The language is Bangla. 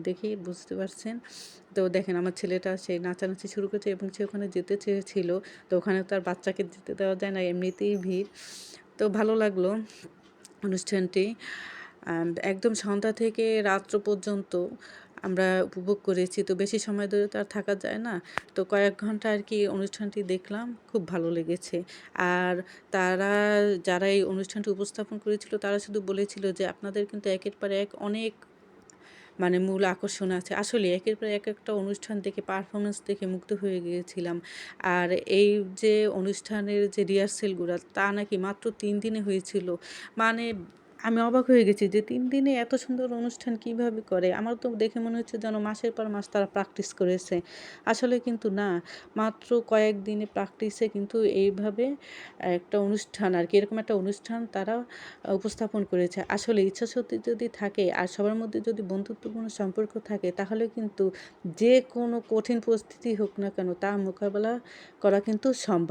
দেখেই বুঝতে পারছেন। তো দেখেন আমার ছেলেটা সে নাচানাচি শুরু করেছে এবং সে ওখানে যেতে চেয়েছিল। তো ওখানে তো আর বাচ্চাকে যেতে দেওয়া যায় না, এমনিতেই ভিড়। তো ভালো লাগলো অনুষ্ঠানটি। একদম সন্ধ্যা থেকে রাত্র পর্যন্ত আমরা উপভোগ করেছি। তো বেশি সময় ধরে তো আর থাকা যায় না। তো কয়েক ঘন্টা আরকি অনুষ্ঠানটি দেখলাম। খুব ভালো লেগেছে। আর তারা যারা এই অনুষ্ঠানটি উপস্থাপন করেছিল তারা শুধু বলেছিল যে, "আপনাদের কিন্তু একের পর এক অনেক মানে মূল আকর্ষণ আছে।" আসলে একের পর এক একটা অনুষ্ঠান দেখে পারফরম্যান্স দেখে মুগ্ধ হয়ে গিয়েছিলাম। আর এই যে অনুষ্ঠানের যে রিহার্সেল গুলা তা নাকি মাত্র ৩ দিনে হয়েছিল। মানে আমি অবাক হয়ে গেছি যে ৩ দিনে এত সুন্দর অনুষ্ঠান কিভাবে করে? আমার তো দেখে মনে হচ্ছে যেন মাসের পর মাস তারা প্র্যাকটিস করেছে। আসলে কিন্তু না, মাত্র কয়েকদিনে প্র্যাকটিসে কিন্তু এইভাবে একটা অনুষ্ঠান আরকি এরকম একটা অনুষ্ঠান তারা উপস্থাপন করেছে। আসলে ইচ্ছাশক্তি যদি থাকে আর সবার মধ্যে যদি বন্ধুত্বপূর্ণ সম্পর্ক থাকে তাহলে কিন্তু যেকোনো কঠিন পরিস্থিতি হোক না কেন তা মোকাবেলা করা কিন্তু সম্ভব।